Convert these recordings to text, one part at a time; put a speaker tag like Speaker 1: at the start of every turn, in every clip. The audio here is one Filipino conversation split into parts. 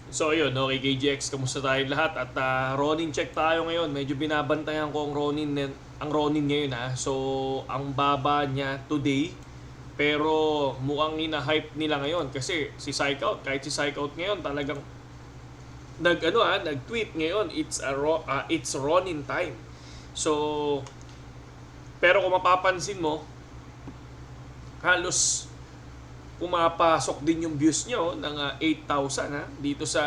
Speaker 1: So ayun, okay KGX, kamusta tayong lahat? At Ronin check tayo ngayon. Medyo binabantayan ko ang Ronin ngayon ha. So ang baba niya today, pero mukhang ina-hype nila ngayon kasi si Psychout, kahit si Psychout ngayon talagang nag-tweet ngayon, it's Ronin time. So pero kung mapapansin mo, halos pumapasok din yung views niya ng 8,000 dito sa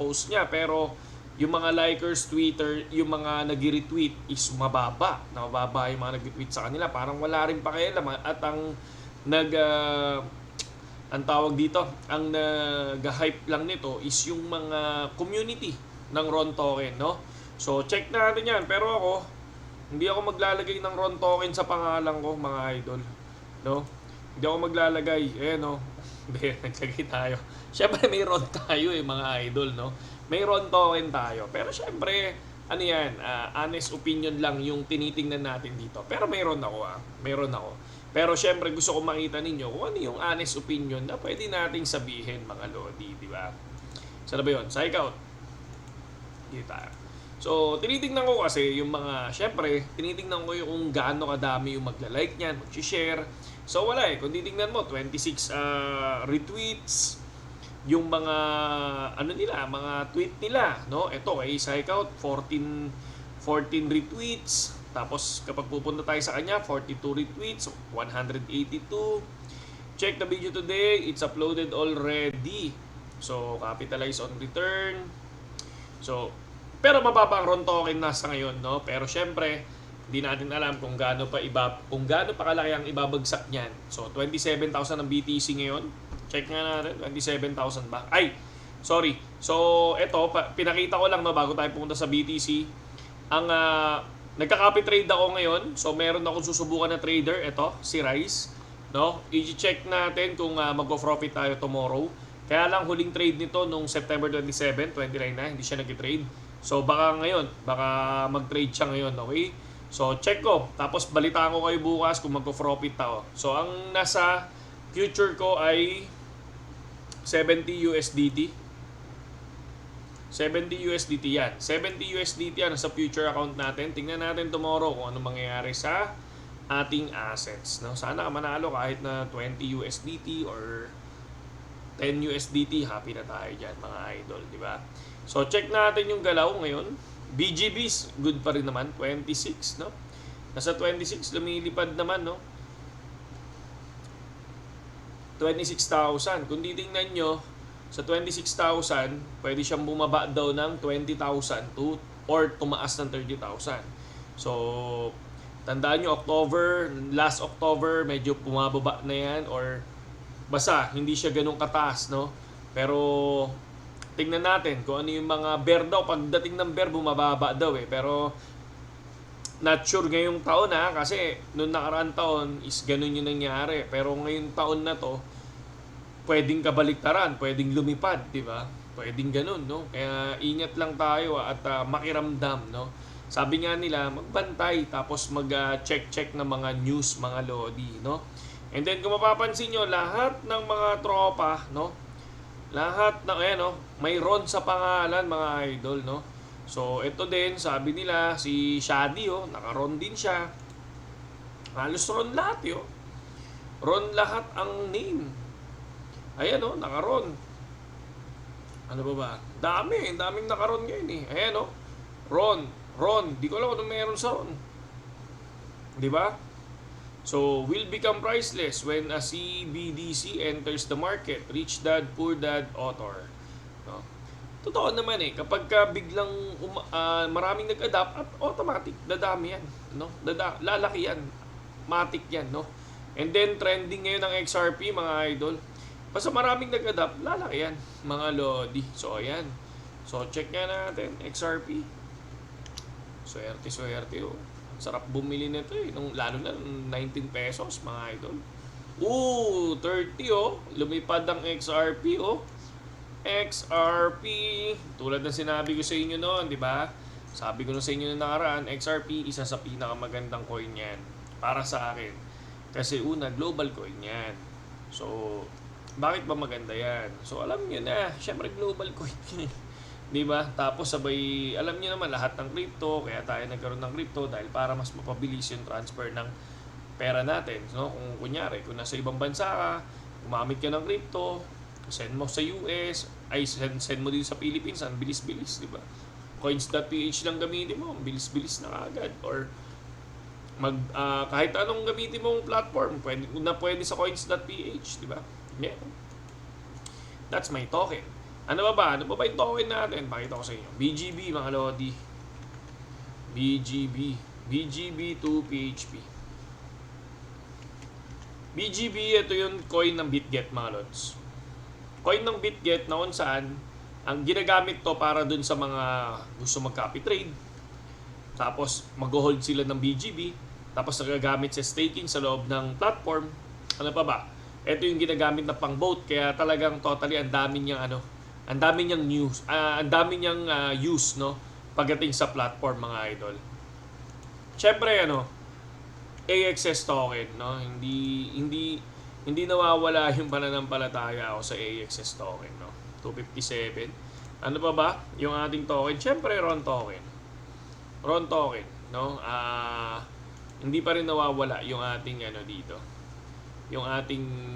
Speaker 1: post niya, pero yung mga likers Twitter, yung mga nag-retweet is mababa yung mga nag-retweet sa kanila, parang wala rin pakialam at ang tawag dito, ang nag-hype lang nito is yung mga community ng Ron Token, no? So check natin yan, pero ako hindi ako maglalagay ng Ron Token sa pangalan ko, mga idol, no? Hindi ako maglalagay. No? Nagsagay tayo. Siyempre may Ron tayo mga idol, no? May Ron token tayo. Pero siyempre, ano yan, honest opinion lang yung tinitingnan natin dito. Pero mayroon ako Mayroon ako. Pero siyempre gusto ko makita ninyo kung ano yung honest opinion na pwede nating sabihin, mga lodi, di ba? Sana ba yun? Psych out. Dito tayo. So, tinitingnan ko kasi yung mga, syempre, tinitingnan ko yung kung gaano kadami yung magla-like niyan, mag-share. So, wala Kung titingnan mo, 26 retweets, yung mga, mga tweet nila, no? Ito, kay Psychout, 14 retweets. Tapos, kapag pupunta tayo sa kanya, 42 retweets, 182. Check the video today, it's uploaded already. So, capitalize on return. So, pero mababa ang Ron token nasa ngayon, no? Pero syempre, hindi natin alam kung gaano pa kalaki ang ibabagsak niyan. So, 27,000 ang BTC ngayon. Check nga natin, 27,000 ba? Ay, sorry. So, ito, pinakita ko lang, no, bago tayo pumunta sa BTC. Ang nagka-copy trade ako ngayon. So, meron akong susubukan na trader. Ito, si Rice. No? I-check natin kung mag-profit tayo tomorrow. Kaya lang huling trade nito nung September 27, 29 na, hindi siya nag-trade. So baka mag-trade siya ngayon, okay? So check ko, tapos balitaan ko kayo bukas kung magpo-profit ako. So ang nasa future ko ay 70 USDT. 70 USDT yan. 70 USDT yan sa future account natin. Tingnan natin tomorrow kung ano mangyayari sa ating assets. No? Sana manalo kahit na 20 USDT or 10 USDT, happy na tayo dyan, mga idol, di ba? So, check natin yung galaw ngayon. BGBs, good pa rin naman, 26, no? Nasa 26, lumilipad naman, no? 26,000. Kung titingnan nyo, sa 26,000, pwede siyang bumaba daw ng 20,000 or tumaas ng 30,000. So, tandaan nyo, last October, medyo bumababa na yan or basta hindi siya ganun kataas, no? Pero tingnan natin kung ano yung mga bear daw. Pagdating ng bear, bumababa daw Pero not sure ngayong taon kasi noong nakaraan taon is ganun yung nangyari. Pero ngayong taon na to, pwedeng kabaliktaran, pwedeng lumipad, di ba? Pwedeng ganun, no? Kaya ingat lang tayo at makiramdam, no? Sabi nga nila, magbantay tapos mag-check ng mga news, mga lodi, no? And then kung mapapansin nyo, lahat ng mga tropa, no? Lahat ng may Ron sa pangalan, mga idol, no? So, ito din, sabi nila, si Shadi, naka-Ron din siya. Halos Ron lahat, Ron lahat ang name. Ayan, naka-Ron. Ano ba? Daming naka-Ron ngayon, Ayan, Ron. Di ko alam kung meron sa Ron. Di ba? So, will become priceless when a CBDC enters the market. Rich dad, poor dad, author. No? Totoo naman kapag biglang maraming nag-adapt at automatic, dadami yan. No? Lalaki yan. Matic yan. No? And then, trending ngayon ng XRP, mga idol. Basta maraming nag-adapt, lalaki yan. Mga lodi. So, ayan. So, check nga natin, XRP. Swerte, sarap bumili nito lalo na 19 pesos, mga idol. 30 lumipad ang XRP XRP, tulad ng sinabi ko sa inyo noon, di ba? Sabi ko na sa inyo noong nakaraan, XRP isa sa pinakamagandang coin yan para sa akin. Kasi una, global coin yan. So, Bakit ba maganda yan? So alam nyo na, syempre global coin yun. Di ba? Tapos sabay, alam niyo naman lahat ng crypto, kaya tayo nagkaroon ng crypto dahil para mas mapabilis yung transfer ng pera natin, no? Kung kunyari, kung nasa ibang bansa ka, gumamit ka ng crypto, send mo sa US, ay send mo dito sa Philippines, ang bilis-bilis, di ba? Coins.ph lang gamitin mo, bilis-bilis na agad. Or kahit anong gamitin mong platform, pwede sa coins.ph, di ba? Yeah. That's my token. Ano ba? Ano ba yung token natin? Pakita ko sa inyo. BGB, mga lodi. BGB. BGB2 PHP. BGB, ito yung coin ng BitGet, mga lods. Coin ng BitGet na kung saan ang ginagamit to para dun sa mga gusto mag-copy trade. Tapos mag-hold sila ng BGB. Tapos nagagamit sa staking sa loob ng platform. Ano pa ba? Ito yung ginagamit na pang-vote. Kaya talagang totally ang dami niyang ang dami niyang news, ang dami niyang use, no, pagdating sa platform, mga idol. Syempre AXS token, no, hindi nawawala yung pananampalataya ako sa AXS token, no. 257. Ano pa ba yung ating token? Syempre RON token, no. Hindi pa rin nawawala yung ating dito, yung ating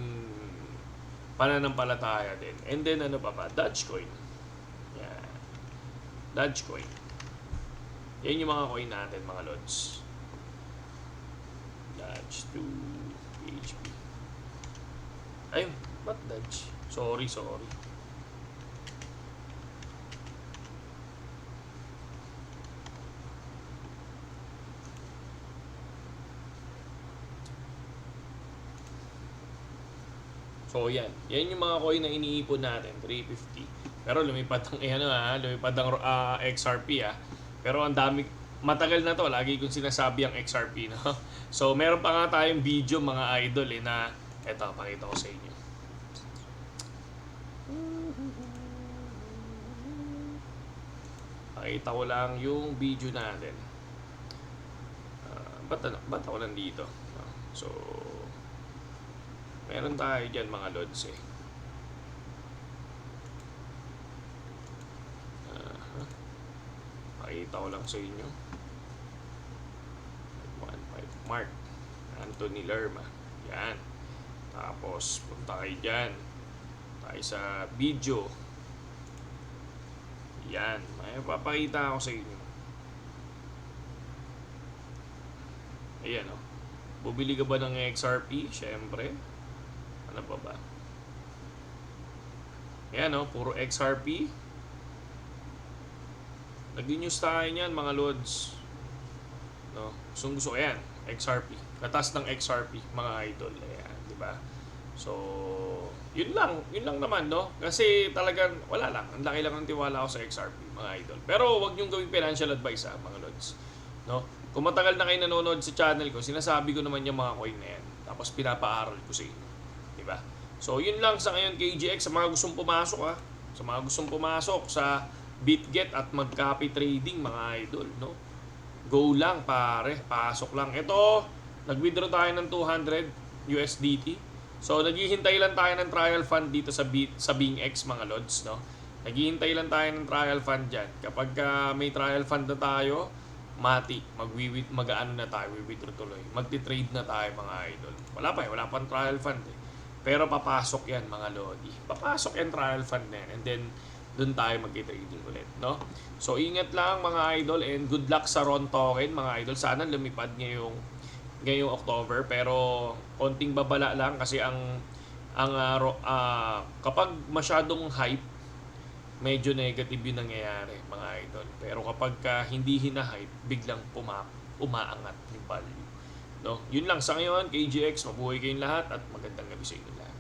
Speaker 1: pananampalataya din. And then ano pa ba? Dogecoin. Yan. Dogecoin. Yan yung mga coin natin, mga lods. Doge 2 PHP. Ayun, ba't Doge? Sorry. So yan yung mga coin na iniipon natin, 350. Pero lumipad ang XRP Pero ang dami, matagal na to, lagi kong sinasabi ang XRP, no. So meron pa nga tayong video, mga idol, na eto, pakita ko sa inyo. Pakita ko lang yung video natin. Ba't ako nandito? So meron tayo dyan, mga lods, Pakita ko lang sa inyo. 1.5 Mark Anthony Lerma. Yan. Tapos punta kayo dyan. Tayo sa video. Yan. May papakita ako sa inyo. Ayan, bumili ka ba ng XRP? Syempre. Ano pa ba? Ayan, puro XRP. Nag-news tayo niyan, mga lods. No? Gusto yan, XRP. Katas ng XRP, mga idol. Ayan, di ba? So, yun lang naman, no? Kasi talagang wala lang. Ang laki lang ng tiwala ko sa XRP, mga idol. Pero wag niyong gawing financial advice, mga lods. No? Kung matagal na kayo nanonood sa channel ko, sinasabi ko naman yung mga coin na yan. Tapos pinapaaral ko sa inyo. Diba? So, yun lang sa ngayon, KGX. Sa mga gustong pumasok, sa mga gustong pumasok sa BitGet at mag-copy trading, mga idol, no? Go lang, pare. Pasok lang. Ito, nag-withdraw tayo ng 200 USDT. So, naghihintay lang tayo ng trial fund dito sa BingX, mga lods, no? Naghihintay lang tayo ng trial fund dyan. Kapag may trial fund na tayo, mag-ano na tayo, withdraw tuloy. Magti-trade na tayo, mga idol. Wala pang trial fund, Pero papasok yan, mga lodi. Papasok yan trial fund na yan. And then, doon tayo magti-trading ulit, no? So, ingat lang, mga idol, and good luck sa RON token, mga idol. Sana lumipad ngayong October, pero konting babala lang kasi kapag masyadong hype, medyo negative yung nangyayari, mga idol. Pero kapag hindi hina-hype, biglang umaangat yung value, no? Yun lang sa ngayon, KGX, mabuhay kayong lahat at magandang gabi sa inyo lahat.